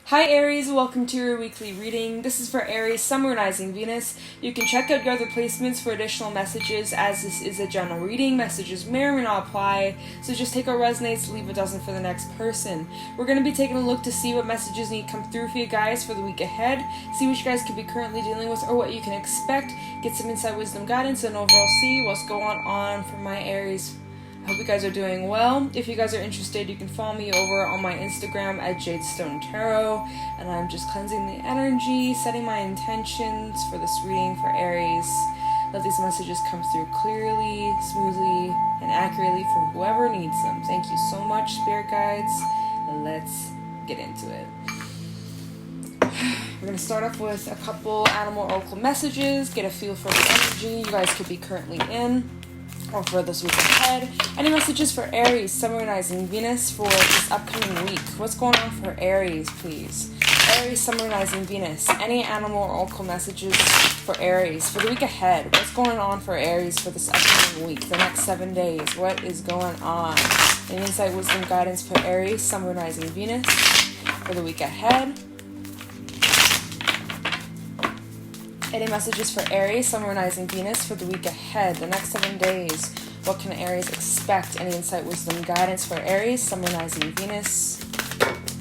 Hi Aries, welcome to your weekly reading. This is for Aries, Sun, Moon, Rising, Venus. You can check out your other placements for additional messages, as this is a general reading. Messages may or may not apply, so just take what resonates, leave what doesn't for the next person. We're going to be taking a look to see what messages need to come through for you guys for the week ahead, see what you guys could be currently dealing with or what you can expect, get some insight, wisdom, guidance, and overall see what's going on for my Aries. I hope you guys are doing well. If you guys are interested, you can follow me over on my Instagram at Jadestone Tarot, and I'm just cleansing the energy, setting my intentions for this reading for Aries. Let these messages come through clearly, smoothly, and accurately for whoever needs them. Thank you so much, Spirit Guides. Let's get into it. We're going to start off with a couple animal oracle messages, get a feel for the energy you guys could be currently in, or for this week ahead. Any messages for Aries, Sun, Moon, Rising, Venus for this upcoming week? What's going on for Aries, please? Aries, Sun, Moon, Rising, Venus. Any animal or oracle messages for Aries for the week ahead? What's going on for Aries for this upcoming week, the next 7 days? What is going on? Any insight, wisdom, guidance for Aries, Sun, Moon, Rising, Venus for the week ahead? Any messages for Aries, Sun, Moon, Rising, Venus for the week ahead, the next 7 days? What can Aries expect? Any insight, wisdom, guidance for Aries, Sun, Moon, Rising, Venus?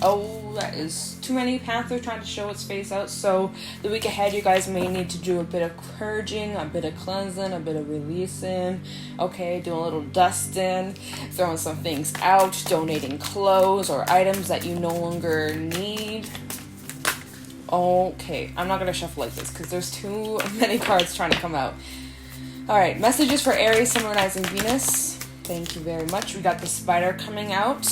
Oh, that is too many. Panther trying to show its face out. So the week ahead, you guys may need to do a bit of purging, a bit of cleansing, a bit of releasing. Okay, doing a little dusting, throwing some things out, donating clothes or items that you no longer need. Okay, I'm not going to shuffle like this because there's too many cards trying to come out. Alright, messages for Aries, Sun, Moon, Rising, Venus. Thank you very much. We got the spider coming out.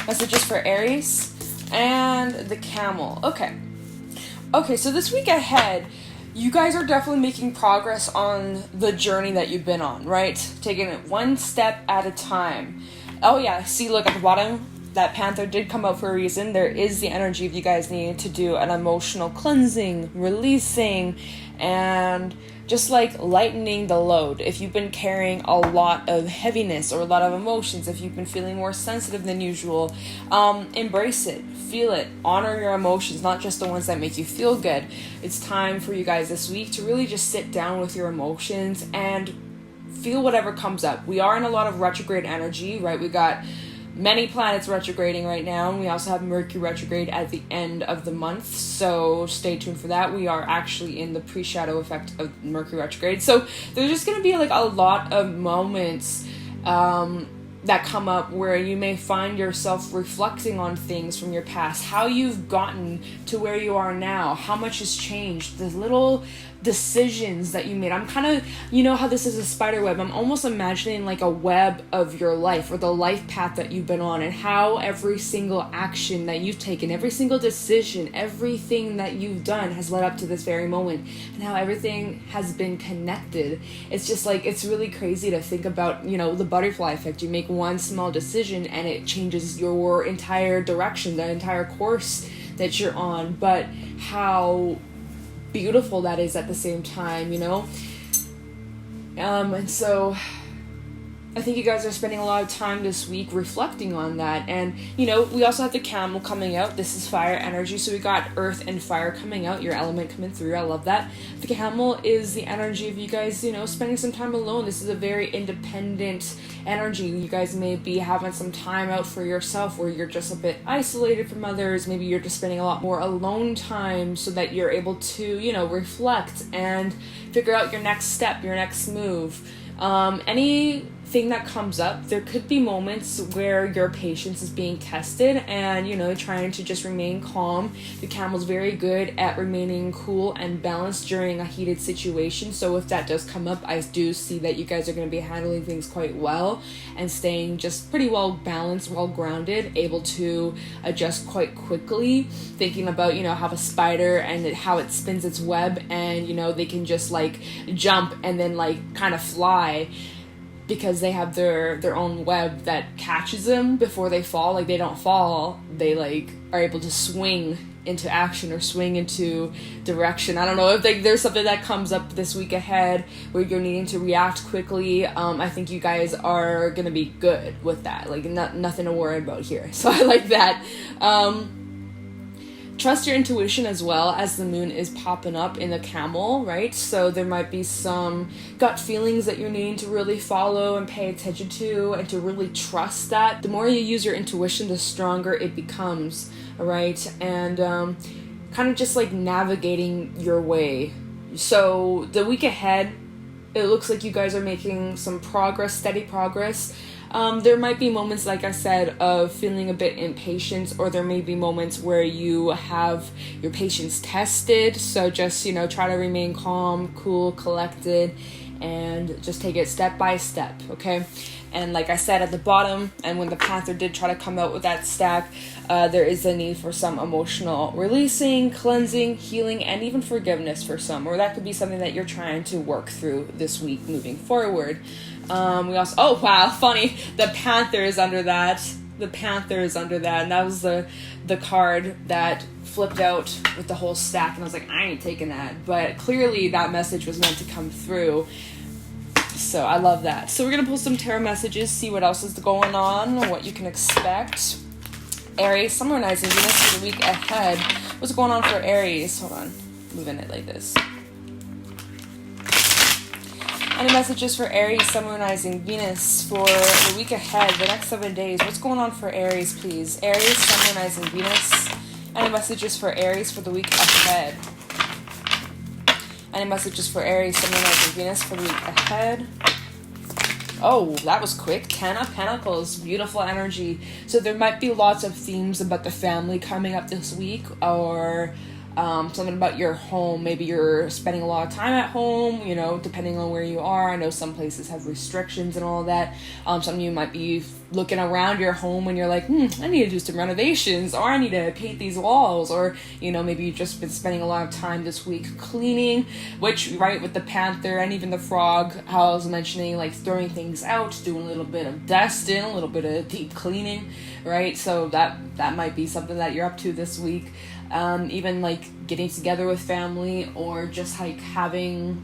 Messages for Aries and the camel. Okay, so this week ahead, you guys are definitely making progress on the journey that you've been on, right? Taking it one step at a time. Oh yeah, see, look at the bottom. That panther did come out for a reason. There is the energy of you guys needing to do an emotional cleansing, releasing, and just like lightening the load. If you've been carrying a lot of heaviness or a lot of emotions, if you've been feeling more sensitive than usual, embrace it, feel it, honor your emotions, not just the ones that make you feel good. It's time for you guys this week to really just sit down with your emotions and feel whatever comes up. We are in a lot of retrograde energy, right? We got many planets retrograding right now, and we also have Mercury retrograde at the end of the month, so stay tuned for that. We are actually in the pre-shadow effect of Mercury retrograde, so there's just going to be like a lot of moments that come up where you may find yourself reflecting on things from your past, how you've gotten to where you are now, how much has changed, the little decisions that you made. I'm kind of, you know how this is a spider web, I'm almost imagining like a web of your life or the life path that you've been on, and how every single action that you've taken, every single decision, everything that you've done has led up to this very moment, and how everything has been connected. It's just like, it's really crazy to think about, you know, the butterfly effect. You make one small decision and it changes your entire direction, the entire course that you're on, but how beautiful that is at the same time, you know? And so I think you guys are spending a lot of time this week reflecting on that. And, you know, we also have the camel coming out. This is fire energy, so we got earth and fire coming out, your element coming through. I love that. The camel is the energy of you guys, you know, spending some time alone. This is a very independent energy. You guys may be having some time out for yourself where you're just a bit isolated from others. Maybe you're just spending a lot more alone time so that you're able to, you know, reflect and figure out your next step, your next move. Anything that comes up, there could be moments where your patience is being tested and, you know, trying to just remain calm. The camel's very good at remaining cool and balanced during a heated situation. So if that does come up, I do see that you guys are going to be handling things quite well and staying just pretty well balanced, well grounded, able to adjust quite quickly, thinking about, you know, how a spider and how it spins its web, and, you know, they can just like jump and then like kind of fly because they have their own web that catches them before they fall. Like, they don't fall, they like are able to swing into action or swing into direction. I don't know if there's something that comes up this week ahead where you're needing to react quickly. I think you guys are going to be good with that. Like, nothing to worry about here. So I like that. Trust your intuition as well, as the moon is popping up in the camel, right? So there might be some gut feelings that you're needing to really follow and pay attention to, and to really trust that. The more you use your intuition, the stronger it becomes, right? And kind of just like navigating your way. So the week ahead, it looks like you guys are making some progress, steady progress. There might be moments, like I said, of feeling a bit impatient, or there may be moments where you have your patience tested. So just, try to remain calm, cool, collected, and just take it step by step, okay? And like I said at the bottom, and when the Panther did try to come out with that stack, there is a need for some emotional releasing, cleansing, healing, and even forgiveness for some. Or that could be something that you're trying to work through this week moving forward. We also, oh wow, funny, the Panther is under that. The Panther is under that, and that was the card that flipped out with the whole stack, and I was like, I ain't taking that. But clearly that message was meant to come through. So I love that. So we're going to pull some tarot messages, see what else is going on, what you can expect. Aries, Sun, Moon, Rising, Venus for the week ahead. What's going on for Aries? Hold on. Moving it like this. Any messages for Aries, Sun, Moon, Rising, Venus for the week ahead, the next 7 days? What's going on for Aries, please? Aries, Sun, Moon, Rising, Venus. Any messages for Aries for the week ahead? Any messages for Aries, Sun, Moon, Rising, Venus for the week ahead? Oh, that was quick. 10 of Pentacles. Beautiful energy. So there might be lots of themes about the family coming up this week, or something about your home. Maybe you're spending a lot of time at home, depending on where you are. I know some places have restrictions and all that. Some of you might be looking around your home and you're like, I need to do some renovations, or I need to paint these walls, or, maybe you've just been spending a lot of time this week cleaning, which, right, with the Panther and even the Frog, how I was mentioning, like throwing things out, doing a little bit of dusting, a little bit of deep cleaning, right? So that might be something that you're up to this week. Even like getting together with family, or just like having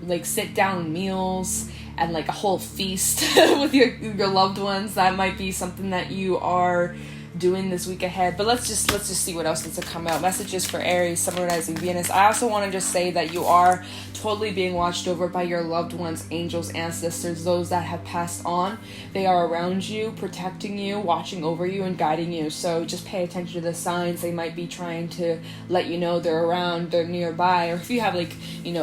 like sit down meals and like a whole feast with your loved ones. That might be something that you are doing this week ahead. But let's just see what else needs to come out. Messages for Aries, Sun, Moon, Rising, Venus. I also want to just say that you are totally being watched over by your loved ones, angels, ancestors, those that have passed on. They are around you, protecting you, watching over you, and guiding you. So just pay attention to the signs. They might be trying to let you know they're around, they're nearby. Or if you have like,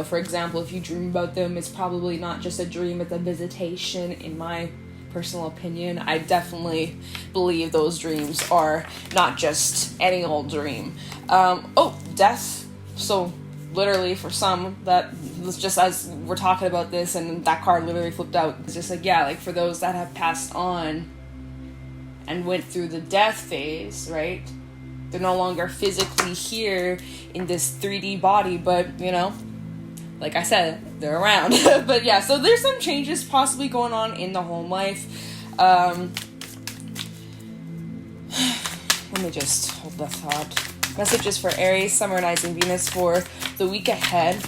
for example, if you dream about them, it's probably not just a dream, it's a visitation, in my personal opinion. I definitely believe those dreams are not just any old dream. Death. So literally for some, that was just as we're talking about this, and that card literally flipped out. It's just like, yeah, like for those that have passed on and went through the death phase, right? They're no longer physically here in this 3D body, but like I said, they're around. But yeah, so there's some changes possibly going on in the home life. Let me just hold that thought. Messages for Aries, Sun, Moon, Rising, Venus for the week ahead.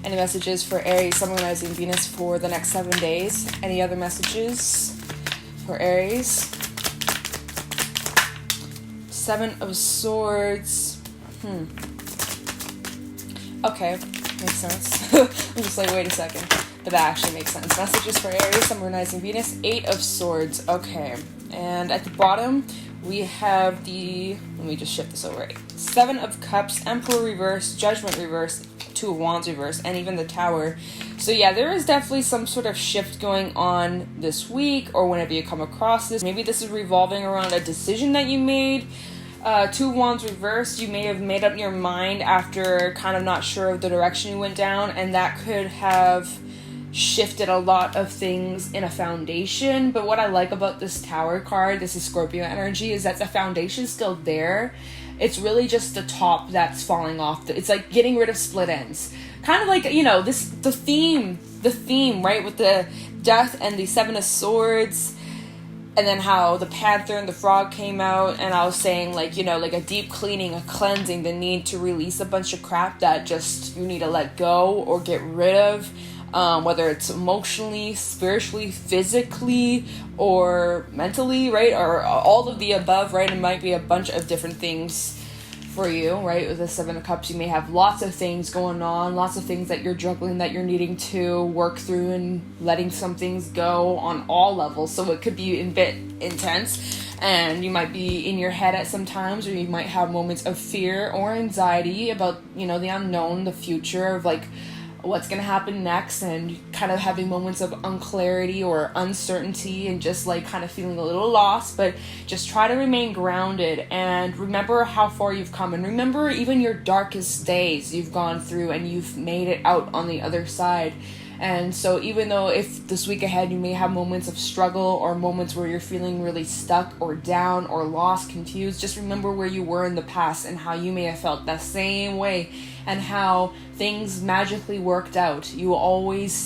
Any messages for Aries, Sun, Moon, Rising, Venus for the next 7 days? Any other messages for Aries? 7 of Swords. Okay, makes sense. I'm just like, wait a second. But that actually makes sense. Messages for Aries, Sun, Moon, Rising, Venus. 8 of Swords. Okay. And at the bottom, we have let me just shift this over. 7 of Cups, Emperor reverse, Judgment reverse, 2 of Wands reverse, and even the Tower. So yeah, there is definitely some sort of shift going on this week, or whenever you come across this. Maybe this is revolving around a decision that you made. 2 Wands reversed, you may have made up your mind after kind of not sure of the direction you went down, and that could have shifted a lot of things in a foundation. But what I like about this Tower card, this is Scorpio energy, is that the foundation's still there. It's really just the top that's falling off. It's like getting rid of split ends. Kind of like, the theme, right, with the death and the 7 of Swords. and then how the panther and the frog came out, and I was saying, like, you know, like a deep cleaning, a cleansing, the need to release a bunch of crap that just you need to let go or get rid of, whether it's emotionally, spiritually, physically, or mentally, right, or all of the above, right? It might be a bunch of different things for you, right? With the Seven of Cups, you may have lots of things going on, lots of things that you're juggling, that you're needing to work through, and letting some things go on all levels. So it could be a bit intense, and you might be in your head at some times, or you might have moments of fear or anxiety about, you know, the unknown, the future, of like what's going to happen next, and kind of having moments of unclarity or uncertainty, and just like kind of feeling a little lost. But just try to remain grounded, and remember how far you've come, and remember even your darkest days you've gone through, and you've made it out on the other side. And so even though if this week ahead you may have moments of struggle, or moments where you're feeling really stuck or down or lost, confused, just remember where you were in the past, and how you may have felt that same way, and how things magically worked out. You always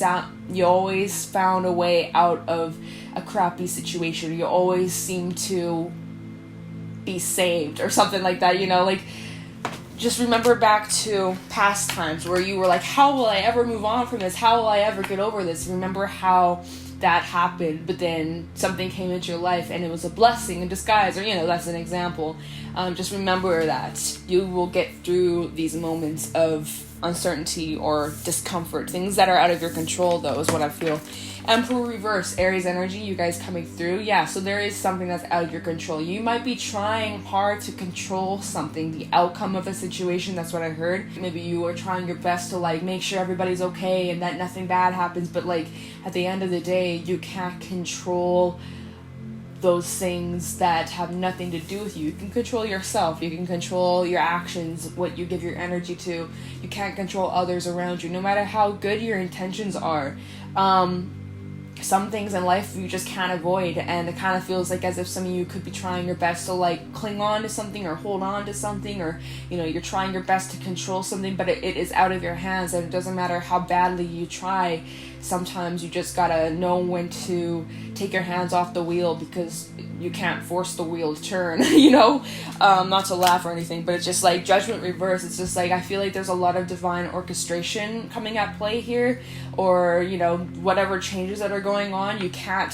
found a way out of a crappy situation. You always seemed to be saved, or something like that, you know, like, just remember back to past times where you were like, how will I ever move on from this? How will I ever get over this? Remember how that happened, but then something came into your life and it was a blessing in disguise, or, you know, that's an example. Just remember that you will get through these moments of uncertainty or discomfort, things that are out of your control, though, is what I feel. Emperor reverse, Aries energy, you guys coming through. Yeah, so there is something that's out of your control. You might be trying hard to control something, the outcome of a situation. That's what I heard. Maybe you are trying your best to, like, make sure everybody's okay and that nothing bad happens, but, like, at the end of the day, you can't control those things that have nothing to do with you. You can control yourself. You can control your actions, what you give your energy to. You can't control others around you, no matter how good your intentions are. Some things in life you just can't avoid, and it kind of feels like as if some of you could be trying your best to, like, cling on to something or hold on to something, or, you know, you're trying your best to control something, but it is out of your hands, and it doesn't matter how badly you try. Sometimes you just gotta know when to take your hands off the wheel, because you can't force the wheel to turn, you know? Not to laugh or anything, but it's just like judgment reverse. It's just like, I feel like there's a lot of divine orchestration coming at play here, or, you know, whatever changes that are going on, you can't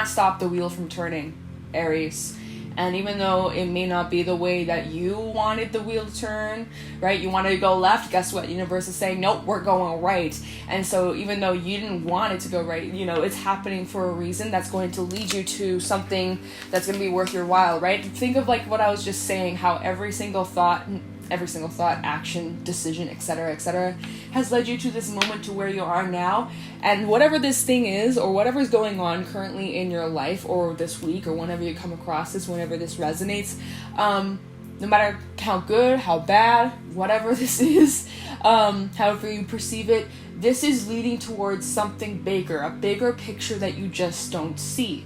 stop the wheel from turning, Aries. And even though it may not be the way that you wanted the wheel to turn, right? You wanted to go left, guess what? Universe is saying, nope, we're going right. And so even though you didn't want it to go right, you know, it's happening for a reason that's going to lead you to something that's going to be worth your while, right? Think of, like, what I was just saying, how every single thought, action, decision, etc., has led you to this moment, to where you are now. And whatever this thing is, or whatever's going on currently in your life, or this week, or whenever you come across this, whenever this resonates, no matter how good, how bad, whatever this is, however you perceive it, this is leading towards something bigger, a bigger picture that you just don't see.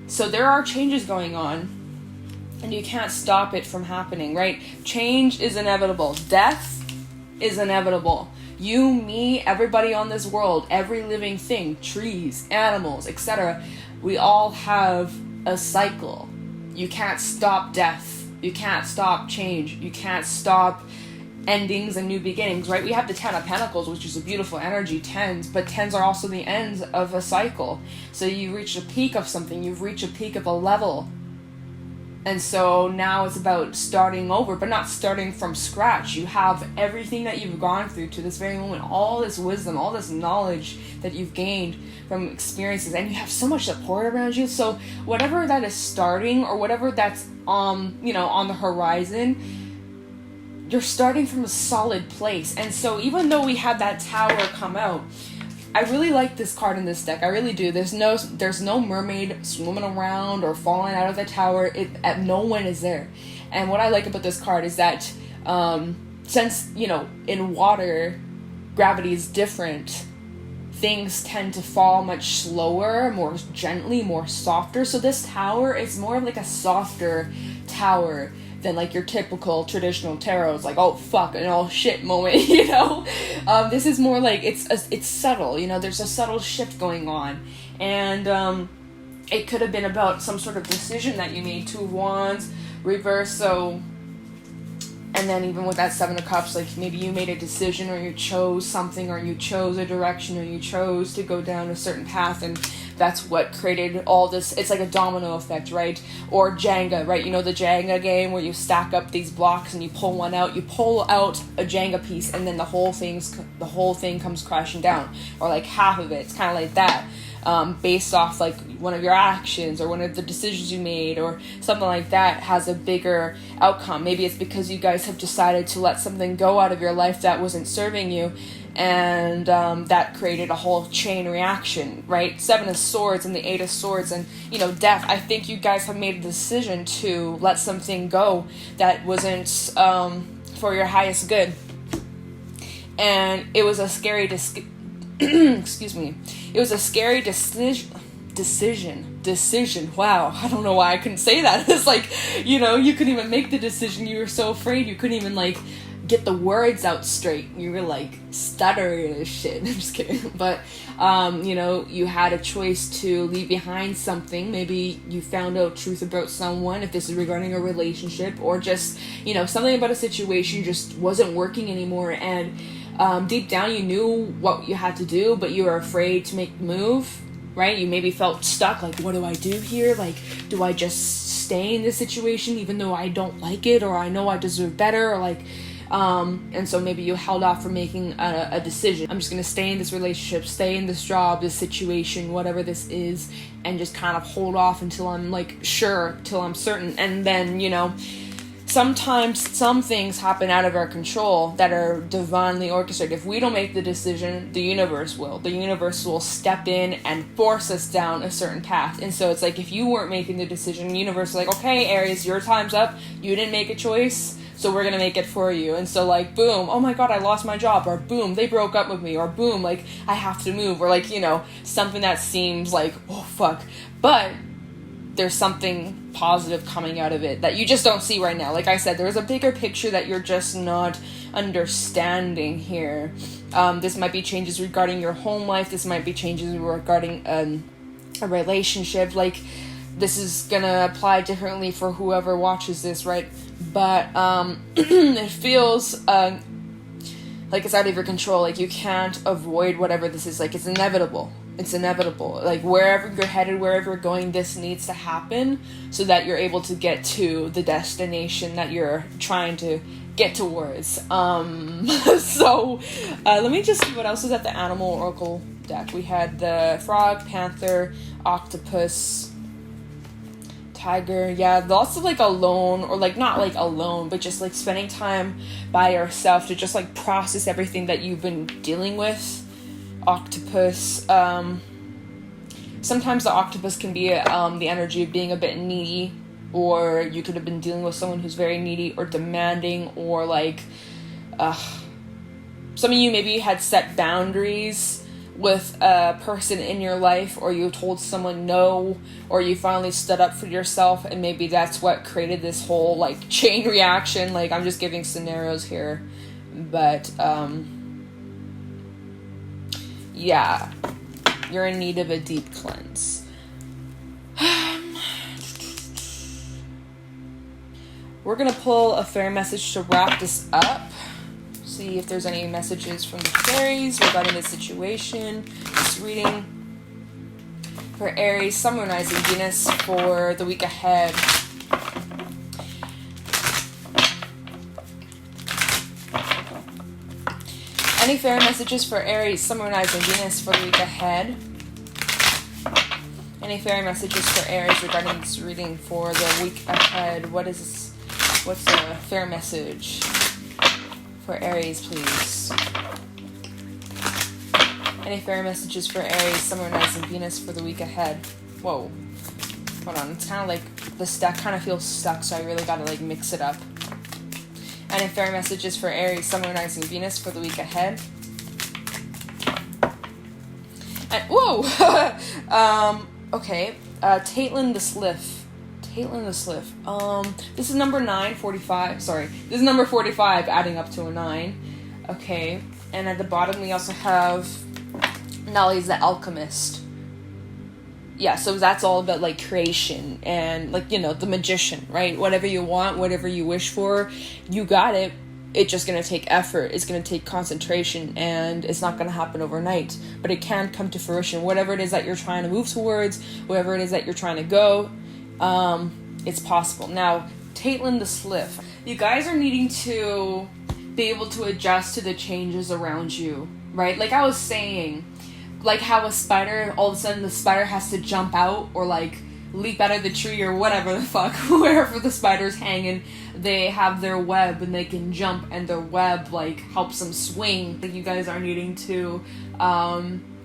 So there are changes going on, and you can't stop it from happening, right? Change is inevitable. Death is inevitable. You, me, everybody on this world, every living thing, trees, animals, etc., we all have a cycle. You can't stop death. You can't stop change. You can't stop endings and new beginnings, right? We have the Ten of Pentacles, which is a beautiful energy, tens, but tens are also the ends of a cycle. So you reach a peak of something. You've reached a peak of a level. And so now it's about starting over, but not starting from scratch. You have everything that you've gone through to this very moment, all this wisdom, all this knowledge that you've gained from experiences, and you have so much support around you. So whatever that is starting, or whatever that's on the horizon, you're starting from a solid place. And so even though we had that Tower come out, I really like this card in this deck. I really do. There's no mermaid swimming around or falling out of the tower. No one is there. And what I like about this card is that since, in water, gravity is different, things tend to fall much slower, more gently, more softer. So this tower is more of like a softer tower than like your typical traditional tarot. It's like, oh fuck, an oh shit moment, This is more like it's subtle, there's a subtle shift going on. And it could have been about some sort of decision that you made. 2 of Wands, reverse, so... And then even with that 7 of Cups, like maybe you made a decision, or you chose something, or you chose a direction, or you chose to go down a certain path, and that's what created all this. It's like a domino effect, right? Or Jenga, right? You know the Jenga game where you stack up these blocks and you pull one out. You pull out a Jenga piece, and then the whole thing comes crashing down, or like half of it. It's kind of like that. Based off like one of your actions or one of the decisions you made or something like that has a bigger outcome. Maybe it's because you guys have decided to let something go out of your life that wasn't serving you, and that created a whole chain reaction, right? 7 of Swords and the 8 of Swords and, you know, death. I think you guys have made a decision to let something go that wasn't for your highest good, and it was a scary excuse me. It was a scary decision. Wow. I don't know why I couldn't say that. It's like, you know, you couldn't even make the decision. You were so afraid. You couldn't even, like, get the words out straight. You were, like, stuttering and shit. I'm just kidding. But, you know, you had a choice to leave behind something. Maybe you found out truth about someone, if this is regarding a relationship, or just, you know, something about a situation just wasn't working anymore, and deep down you knew what you had to do, but you were afraid to make the move, right? You maybe felt stuck, like, what do I do here? Like, do I just stay in this situation even though I don't like it, or I know I deserve better, or like, and so maybe you held off from making a decision. I'm just going to stay in this relationship, stay in this job, this situation, whatever this is, and just kind of hold off until I'm, like, sure, till I'm certain. And then, you know, sometimes some things happen out of our control that are divinely orchestrated. If we don't make the decision, the universe will. The universe will step in and force us down a certain path. And so it's like, if you weren't making the decision, the universe is like, okay, Aries, your time's up. You didn't make a choice, so we're going to make it for you. And so, like, boom, oh my God, I lost my job. Or boom, they broke up with me. Or boom, like, I have to move. Or, like, you know, something that seems like, oh, fuck. But there's something positive coming out of it that you just don't see right now. Like I said, there's a bigger picture that you're just not understanding here. This might be changes regarding your home life. This might be changes regarding a relationship. Like, this is gonna apply differently for whoever watches this, right? But it feels like it's out of your control. Like, you can't avoid whatever this is. Like, it's inevitable. It's inevitable. Like, wherever you're headed, wherever you're going, this needs to happen so that you're able to get to the destination that you're trying to get towards. So let me just see what else is at the Animal Oracle deck. We had the Frog, Panther, Octopus, Tiger. Yeah, lots of, like, alone, or, like, not, like, alone, but just, like, spending time by yourself to just, like, process everything that you've been dealing with. Octopus. Sometimes the octopus can be the energy of being a bit needy, or you could have been dealing with someone who's very needy or demanding, or, like, some of you maybe had set boundaries with a person in your life, or you told someone no, or you finally stood up for yourself, and maybe that's what created this whole, like, chain reaction. Like, I'm just giving scenarios here, but yeah, you're in need of a deep cleanse. We're gonna pull a fairy message to wrap this up. See if there's any messages from the fairies regarding this situation. This reading for Aries, Sun, Moon, Rising, Venus for the week ahead. Any fairy messages for Aries, Sun, Moon, Rising, Venus for the week ahead? Any fairy messages for Aries regarding this reading for the week ahead? What is this? What's the fairy message for Aries, please? Any fairy messages for Aries, Sun, Moon, Rising, Venus for the week ahead? Whoa. Hold on. It's kind of like this deck kind of feels stuck, so I really gotta, like, mix it up. Any fairy messages for Aries, Sun, Moon, Rising, Venus for the week ahead? And, whoa! Okay. Taitlin the Sliff. This is number 945. Sorry. This is number 45, adding up to a 9. Okay. And at the bottom, we also have Nolly's the Alchemist. yeah, so that's all about like creation and like, you know, the magician, right? Whatever you want, whatever you wish for, you got it. It's just going to take effort. It's going to take concentration, and it's not going to happen overnight, but it can come to fruition. Whatever it is that you're trying to move towards, whatever it is that you're trying to go, it's possible. Now, Caitlin the Sliff, you guys are needing to be able to adjust to the changes around you, right? Like I was saying, like how a spider, all of a sudden the spider has to jump out or like leap out of the tree or whatever the fuck, wherever the spider's hanging, they have their web and they can jump, and their web like helps them swing. Like you guys are needing to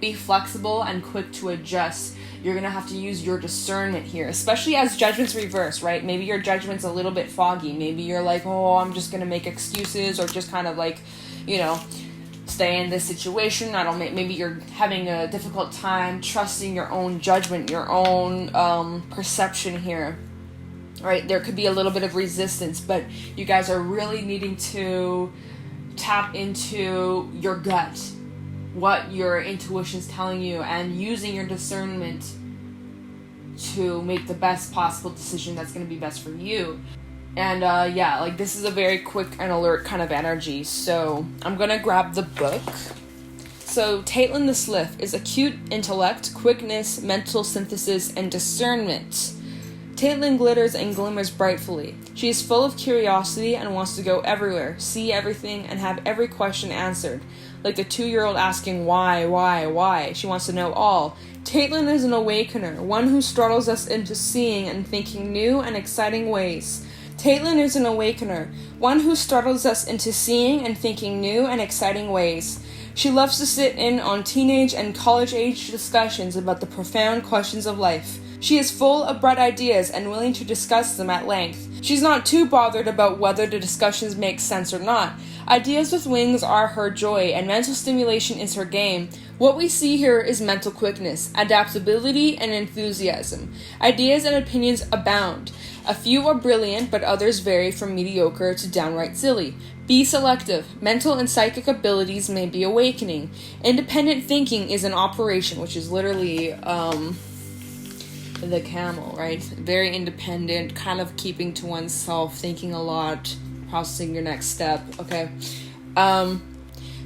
be flexible and quick to adjust. You're gonna have to use your discernment here, especially as judgment's reversed, right? Maybe your judgment's a little bit foggy. Maybe you're like, oh, I'm just gonna make excuses, or just kind of like, you know, stay in this situation. Maybe you're having a difficult time trusting your own judgment, your own perception here, right? There could be a little bit of resistance, but you guys are really needing to tap into your gut, what your intuition's telling you, and using your discernment to make the best possible decision that's going to be best for you. And yeah, like this is a very quick and alert kind of energy. So I'm gonna grab the book. So Caitlin the Sliff is acute intellect, quickness, mental synthesis, and discernment. Caitlin glitters and glimmers brightfully. She is full of curiosity and wants to go everywhere, see everything, and have every question answered. Like the 2-year-old asking why. She wants to know all. Caitlin is an awakener, one who startles us into seeing and thinking new and exciting ways. Caitlin is an awakener, one who startles us into seeing and thinking new and exciting ways. She loves to sit in on teenage and college-age discussions about the profound questions of life. She is full of bright ideas and willing to discuss them at length. She's not too bothered about whether the discussions make sense or not. Ideas with wings are her joy, and mental stimulation is her game. What we see here is mental quickness, adaptability, and enthusiasm. Ideas and opinions abound. A few are brilliant, but others vary from mediocre to downright silly. Be selective. Mental and psychic abilities may be awakening. Independent thinking is an operation, which is literally the camel, right? Very independent, kind of keeping to oneself, thinking a lot, processing your next step, okay?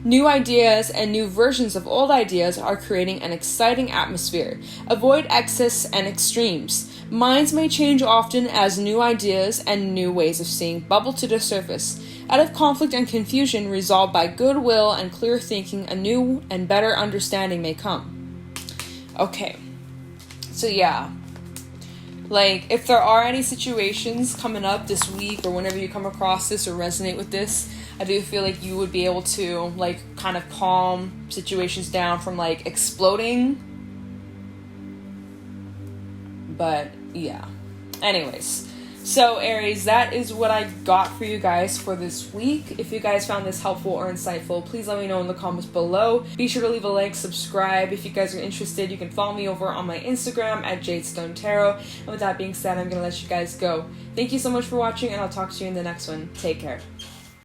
New ideas and new versions of old ideas are creating an exciting atmosphere. Avoid excess and extremes. Minds may change often as new ideas and new ways of seeing bubble to the surface. Out of conflict and confusion resolved by goodwill and clear thinking, a new and better understanding may come. Okay, so yeah. Like, if there are any situations coming up this week or whenever you come across this or resonate with this, I do feel like you would be able to, like, kind of calm situations down from, like, exploding. But, yeah. Anyways, so, Aries, that is what I got for you guys for this week. If you guys found this helpful or insightful, please let me know in the comments below. Be sure to leave a like, subscribe. If you guys are interested, you can follow me over on my Instagram at JadeStoneTarot. And with that being said, I'm going to let you guys go. Thank you so much for watching, and I'll talk to you in the next one. Take care.